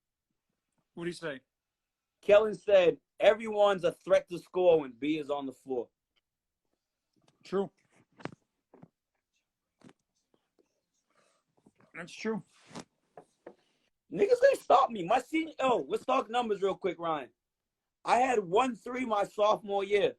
What do you say? Kellen said, everyone's a threat to score when B is on the floor. True. That's true. Niggas ain't stop me. My senior, let's talk numbers real quick, Ryan. I had 1-3 my sophomore year.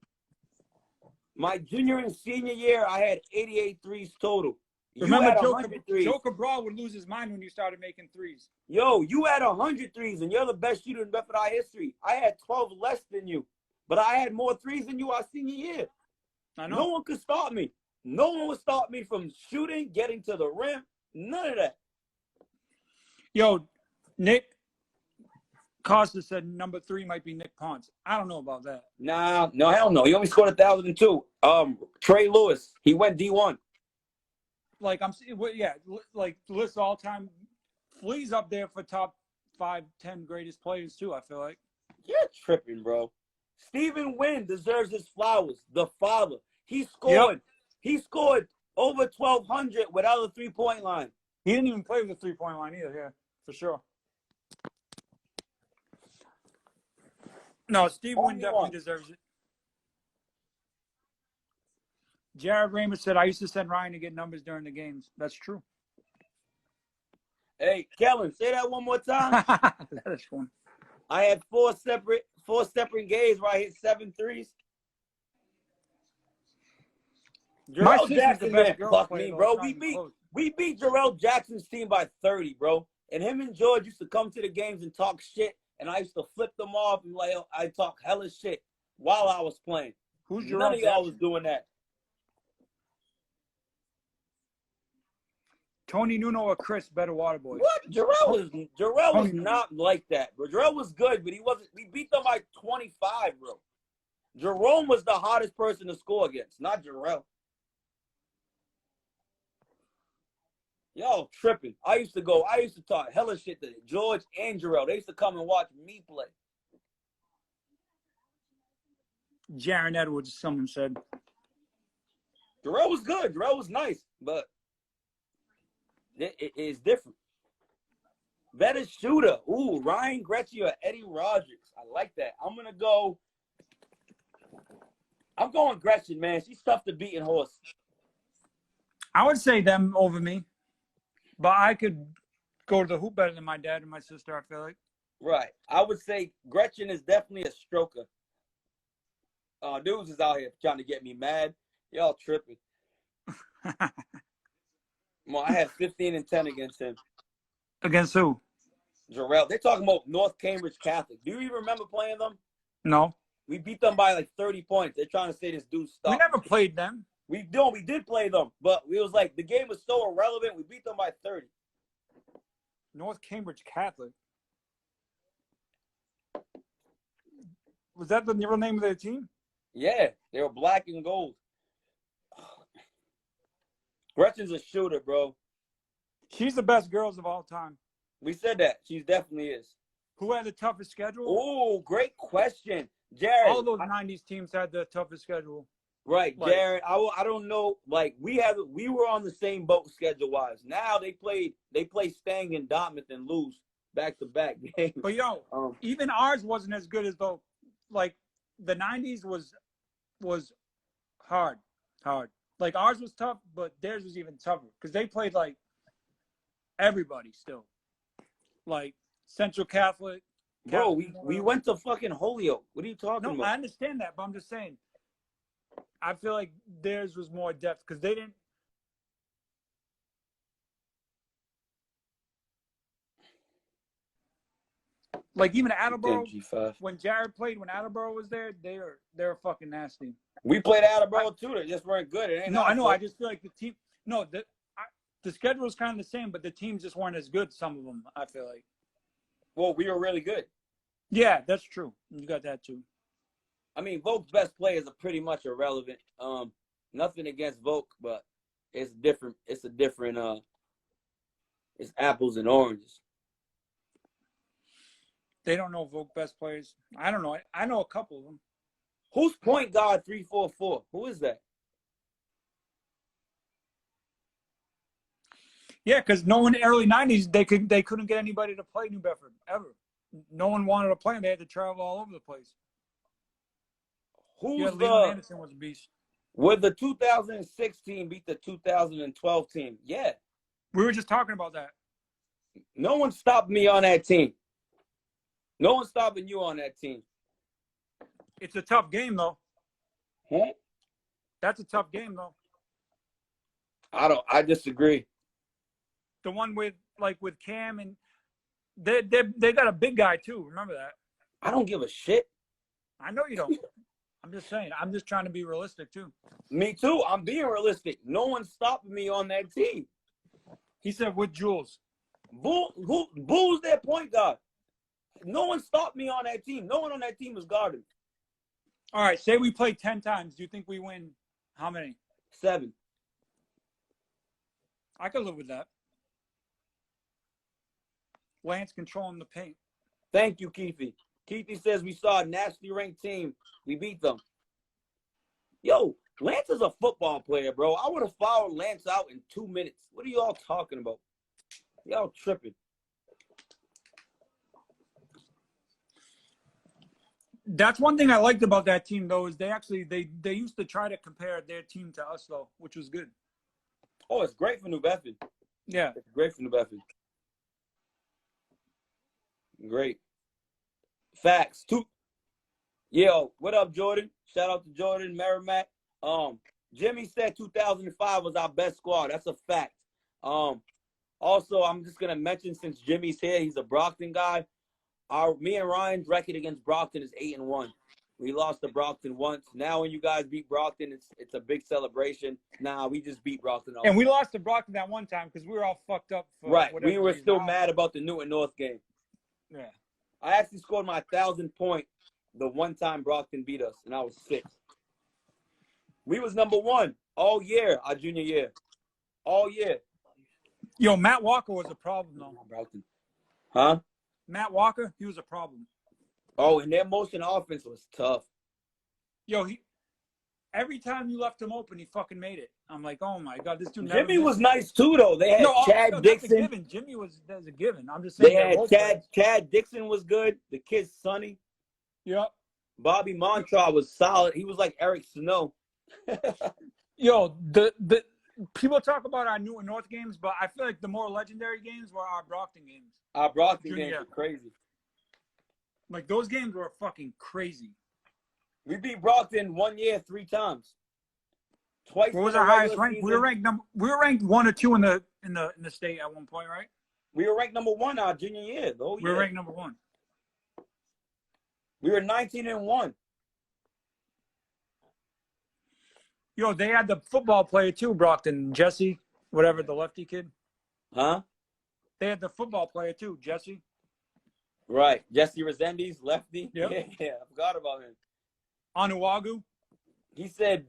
My junior and senior year, I had 88 threes total. Remember, Joe Cabral would lose his mind when you started making threes. Yo, you had 100 threes, and you're the best shooter in Bedford High history. I had 12 less than you, but I had more threes than you our senior year. I know. No one could stop me. No one would stop me from shooting, getting to the rim. None of that. Yo, Nick Costa said number 3 might be Nick Ponce. I don't know about that. Nah, no, hell no. He only scored 1,002. Trey Lewis, he went D1. Like like list all time. Flea's up there for top 5, 10 greatest players too. I feel like you're tripping, bro. Stephen Wynn deserves his flowers. The father, he scored. Yep. He scored over 1,200 without a 3-point line. He didn't even play with a 3-point line either. Yeah, for sure. No, Steve Wynn definitely deserves it. Jared Ramos said, I used to send Ryan to get numbers during the games. That's true. Hey, Kellen, say that one more time. That is fun. I had four separate games where I hit 7 threes. Jarrell Jackson didn't pluck me, bro. We beat Jarrell Jackson's team by 30, bro. And him and George used to come to the games and talk shit, and I used to flip them off and like I talk hella shit while I was playing. Who's Jarrell None of y'all Jackson? was doing that. Tony Nuno or Chris, better water boys. What? Jarrell was not like that, bro. Jarrell was good, but he wasn't. We beat them by 25, bro. Jerome was the hardest person to score against, not Jarrell. Yo, tripping. I used to talk hella shit to George and Jarrell. They used to come and watch me play. Jaron Edwards, someone said. Jarrell was good. Jarrell was nice, but it is different. Better shooter. Ooh, Ryan Gretchen or Eddie Rogers. I like that. I'm going Gretchen, man. She's tough to beat in horse. I would say them over me, but I could go to the hoop better than my dad and my sister, I feel like. Right. I would say Gretchen is definitely a stroker. Dudes is out here trying to get me mad. Y'all tripping. Well, I had 15 and 10 against him. Against who? Jarrell. They're talking about North Cambridge Catholic. Do you even remember playing them? No. We beat them by like 30 points. They're trying to say this dude stopped. We never played them. We did play them, but it was like the game was so irrelevant. We beat them by 30. North Cambridge Catholic. Was that the real name of their team? Yeah, they were black and gold. Gretchen's a shooter, bro. She's the best girls of all time. We said that. She definitely is. Who had the toughest schedule? Oh, great question. Jared. All those 90s teams had the toughest schedule. Right, Jared. I don't know. Like we were on the same boat schedule wise. Now they play Stang and Dartmouth and lose back-to-back games. But even ours wasn't as good as though like the 90s was hard. Like ours was tough, but theirs was even tougher because they played like everybody still. Like Central Catholic. Bro, we went to fucking Holyoke. What are you talking about? I understand that, but I'm just saying. I feel like theirs was more depth because they didn't. Like even Attleboro, when Jared played, when Attleboro was there, they were fucking nasty. We played Attleboro too. They just weren't good. It ain't I know. I just feel like the team. No, the schedule was kind of the same, but the teams just weren't as good. Some of them, I feel like. Well, we were really good. Yeah, that's true. You got that too. I mean, Volk's best players are pretty much irrelevant. Nothing against Volk, but it's different. It's apples and oranges. They don't know Volk best players. I don't know. I know a couple of them. Who's point guard 344? Who is that? Yeah, because no one in the early 90s, they couldn't get anybody to play New Bedford, ever. No one wanted to play them. They had to travel all over the place. Leland Anderson was a beast. Would the 2006 team beat the 2012 team? Yeah. We were just talking about that. No one stopped me on that team. No one's stopping you on that team. It's a tough game, though. Huh? That's a tough game, though. I disagree. The one with Cam and they got a big guy too. Remember that? I don't give a shit. I know you don't. I'm just saying. I'm just trying to be realistic too. Me too. I'm being realistic. No one's stopping me on that team. He said with Jules. Bull's their point guard. No one stopped me on that team. No one on that team was guarding. All right. Say we play 10 times. Do you think we win how many? 7. I could live with that. Lance controlling the paint. Thank you, Keithy. Keithy says we saw a nationally ranked team. We beat them. Yo, Lance is a football player, bro. I would have fouled Lance out in 2 minutes. What are y'all talking about? Y'all tripping. That's one thing I liked about that team, though, is they used to try to compare their team to us, though, which was good. Oh, it's great for New Bedford. Yeah. It's great for New Bedford. Great. Facts. Yo, what up, Jordan? Shout out to Jordan, Merrimack. Jimmy said 2005 was our best squad. That's a fact. Also, I'm just gonna mention, since Jimmy's here, he's a Brockton guy. Me and Ryan's record against Brockton is 8-1. We lost to Brockton once. Now, when you guys beat Brockton, it's a big celebration. Nah, we just beat Brockton. And we lost to Brockton that one time because we were all fucked up. Right. We were still mad about the Newton North game. Yeah. I actually scored my 1,000th point the one time Brockton beat us, and I was 6. We was number 1 all year, our junior year. All year. Yo, Matt Walker was a problem, though. Brockton. Huh? Matt Walker, he was a problem. Oh, and their motion offense was tough. Yo, every time you left him open, he fucking made it. I'm like, oh my god, this dude never Jimmy was misses. nice too, though. They had Chad that's a Dixon. given. Jimmy that's a given. I'm just saying. They had Chad Dixon was good. The kid Sonny. Yep. Bobby Montraw was solid. He was like Eric Snow. Yo, the people talk about our Newton North games, but I feel like the more legendary games were our Brockton games. Our Brockton games were crazy. Like those games were fucking crazy. We beat Brockton 1 year 3 times. Twice. What was our highest rank? We were ranked 1 or 2 in the state at one point, right? We were ranked number 1 our junior year. We were ranked number 1. We were 19-1. Yo, they had the football player too, Brockton, Jesse, whatever, the lefty kid. Huh? They had the football player too, Jesse. Right, Jesse Resendiz, lefty. Yep. Yeah, I forgot about him. Onuagu. He said,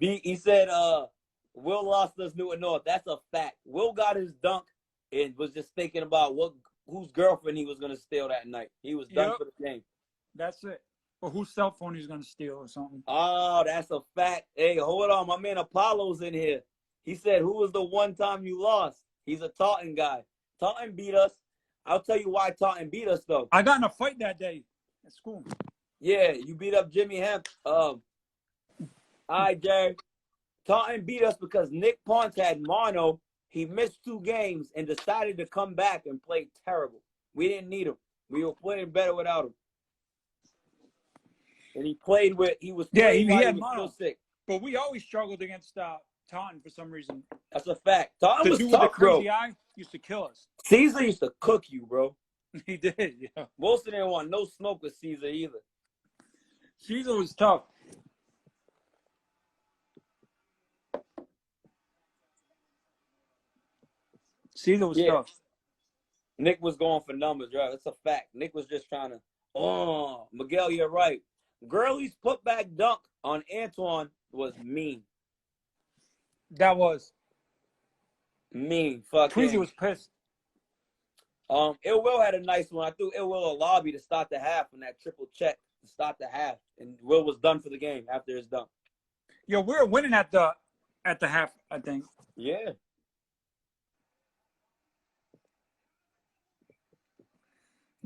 Will lost us Newton North. That's a fact. Will got his dunk and was just thinking about whose girlfriend he was going to steal that night. He was done for the game. That's it. Or whose cell phone he's going to steal or something. Oh, that's a fact. Hey, hold on. My man Apollo's in here. He said, who was the one time you lost? He's a Taunton guy. Taunton beat us. I'll tell you why Taunton beat us, though. I got in a fight that day at school. Yeah, you beat up Jimmy Hemp. All right, Jerry. Taunton beat us because Nick Ponce had mono. He missed 2 games and decided to come back and play terrible. We didn't need him. We were playing better without him. And he played with, he was playing he while had he was mono. still sick. But we always struggled against Taunton for some reason. That's a fact. Taunton was dude tough, with the crazy eye used to kill us. Caesar used to cook you, bro. He did, yeah. Wilson didn't want no smoke with Caesar either. Caesar was tough. Caesar was tough. Nick was going for numbers, right? That's a fact. Nick was just trying to, Miguel, you're right. Gurley's putback dunk on Antoine was mean. That was. Mean. Fuck Tweezy him. was pissed. Ill Will had a nice one. I threw Ill Will a lobby to start the half on that triple check to start the half. And Will was done for the game after his dunk. Yo, we were winning at the half, I think. Yeah.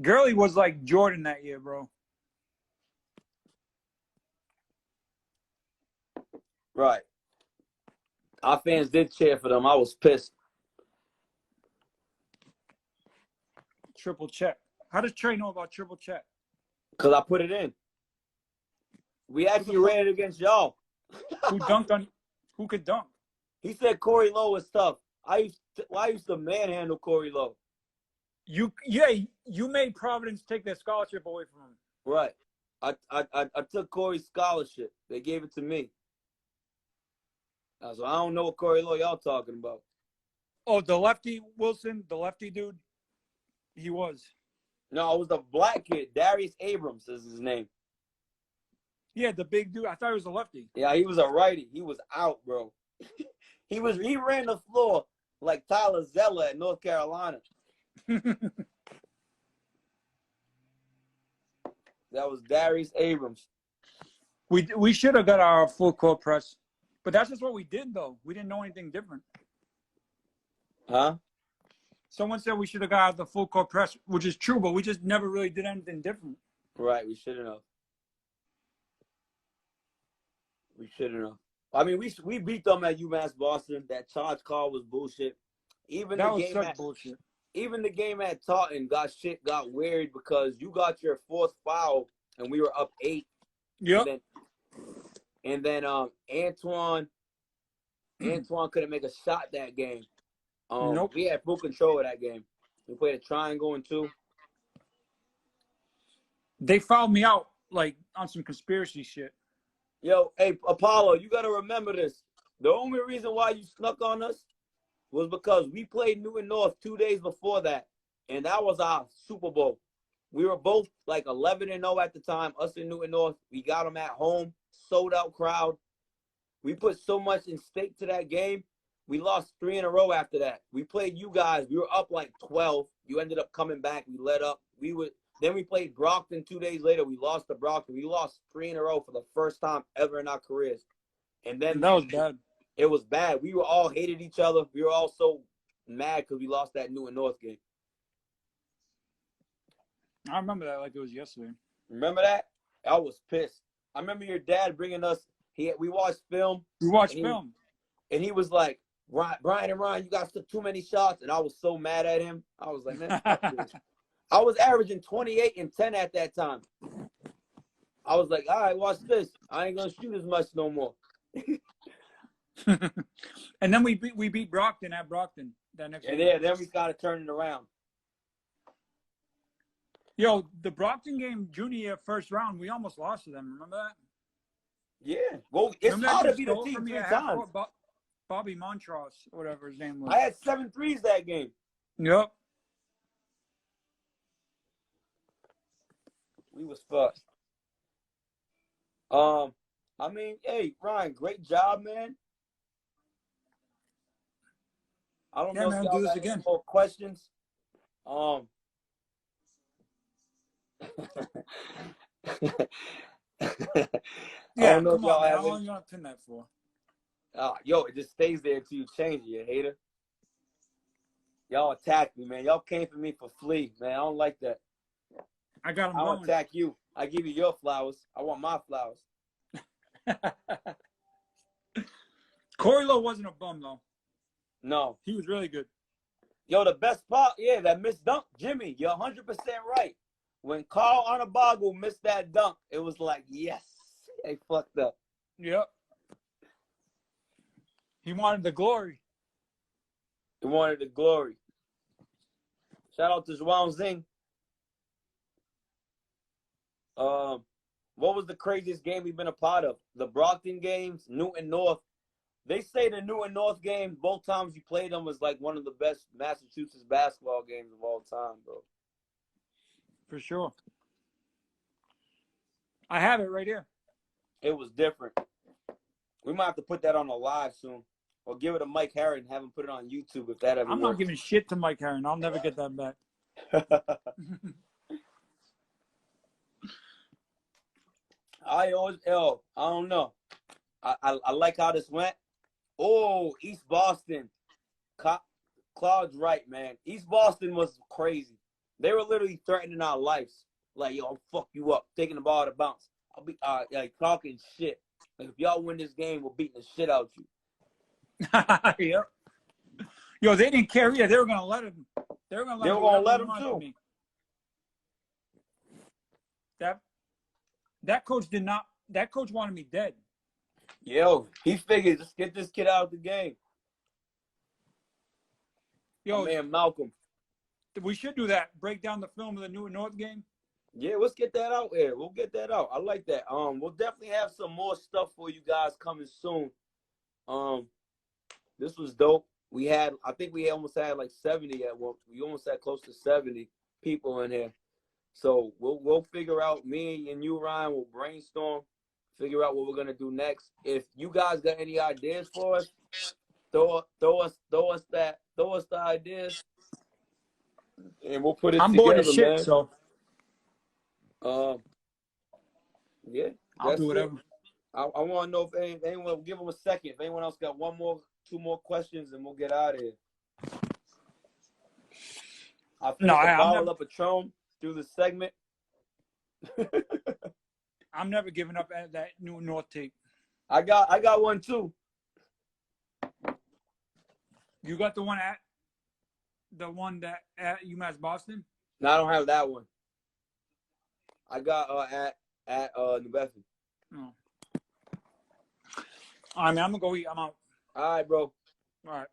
Gurley was like Jordan that year, bro. Right. Our fans did cheer for them. I was pissed. Triple check. How does Trey know about triple check? Because I put it in. We actually ran it against y'all. Who dunked on? Who could dunk? He said Corey Lowe was tough. I used to manhandle Corey Lowe. You made Providence take their scholarship away from him. Right. I took Corey's scholarship. They gave it to me. So I don't know what Corey Lowe y'all talking about. Oh, the lefty Wilson, the lefty dude. He was. No, it was the black kid. Darius Abrams is his name. Yeah, the big dude. I thought he was a lefty. Yeah, he was a righty. He was out, bro. He ran the floor like Tyler Zeller at North Carolina. That was Darius Abrams. We should have got our full court press. But that's just what we did, though. We didn't know anything different. Huh? Someone said we should have got the full court press, which is true, but we just never really did anything different. Right, we shouldn't have. We shouldn't have. I mean, we beat them at UMass Boston. That charge call was bullshit. That was such bullshit. Even the game at Taunton got weird because you got your 4th foul and we were up 8. Yep. And then Antoine couldn't make a shot that game. Nope. We had full control of that game. We played a triangle and 2. They fouled me out like on some conspiracy shit. Yo, hey, Apollo, you got to remember this. The only reason why you snuck on us was because we played Newton North 2 days before that, and that was our Super Bowl. We were both like 11-0 at the time, us in Newton North. We got them at home, sold-out crowd. We put so much in stake to that game. We lost 3 in a row after that. We played you guys. We were up like 12. You ended up coming back. We let up. we played Brockton 2 days later. We lost to Brockton. We lost 3 in a row for the first time ever in our careers. And then that was bad. It was bad. We were all hated each other. We were all so mad because we lost that Newton North game. I remember that like it was yesterday. Remember that? I was pissed. I remember your dad bringing us. We watched film. We watched film. And he was like, Brian and Ryan, you got too many shots. And I was so mad at him. I was like, man, fuck this. I was averaging 28 and 10 at that time. I was like, all right, watch this. I ain't going to shoot as much no more. And then we beat Brockton at Brockton that next week. Yeah, then we started turning around. Yo, the Brockton game, junior year, first round, we almost lost to them. Remember that? Yeah. Well, it's hard to beat a team 3 times. Bobby Montross, whatever his name was. I had 7 threes that game. Yep. We was fucked. I mean, hey, Ryan, great job, man. I don't know if y'all got any more questions. I don't know if y'all have. How long you gonna pin that for? Yo, it just stays there until you change it, you hater. Y'all attack me, man. Y'all came for me for flea, man. I don't like that. I got him. I don't attack you. I give you your flowers. I want my flowers. Corey Lowe wasn't a bum though. No, he was really good. Yo, the best part, yeah, that missed dunk, Jimmy. You're 100% right. When Carl Onabagu missed that dunk, it was like, yes, they fucked up. Yep. He wanted the glory. He wanted the glory. Shout out to Zhuang Zing. What was the craziest game we've been a part of? The Brockton games, Newton North. They say the Newton North game, both times you played them, was like one of the best Massachusetts basketball games of all time, bro. For sure. I have it right here. It was different. We might have to put that on a live soon. Or give it to Mike Harron and have him put it on YouTube if that ever I'm works. not giving shit to Mike Harron. I'll never get that back. I don't know. I like how this went. Oh, East Boston. Claude's right, man. East Boston was crazy. They were literally threatening our lives. Like, yo, I'll fuck you up. Taking the ball out of bounds. I'll be like talking shit. Like, if y'all win this game, we're beating the shit out you. Yep. Yo, they didn't care either. They were gonna let him. They were gonna let him too. Me. That coach did not. That coach wanted me dead. Yo, he figured, just get this kid out of the game. Yo, man, Malcolm. We should do that. Break down the film of the Newton North game. Yeah, let's get that out there. We'll get that out. I like that. We'll definitely have some more stuff for you guys coming soon. This was dope. I think we almost had like 70 at one. We almost had close to 70 people in here. So we'll figure out. Me and you, Ryan, will brainstorm, figure out what we're gonna do next. If you guys got any ideas for us, throw us the ideas, and we'll put it together. I'm bored as shit, man. so yeah, I'll do whatever. I want to know if anyone will give them a second. If anyone else got two more questions, and we'll get out of here. I finished a bottle of Patron through the segment. I'm never giving up at that New North tape. I got one too. You got the one at UMass Boston? No, I don't have that one. I got at New Bedford. Oh. All right, man. I'm gonna go eat. I'm out. All right, bro. All right.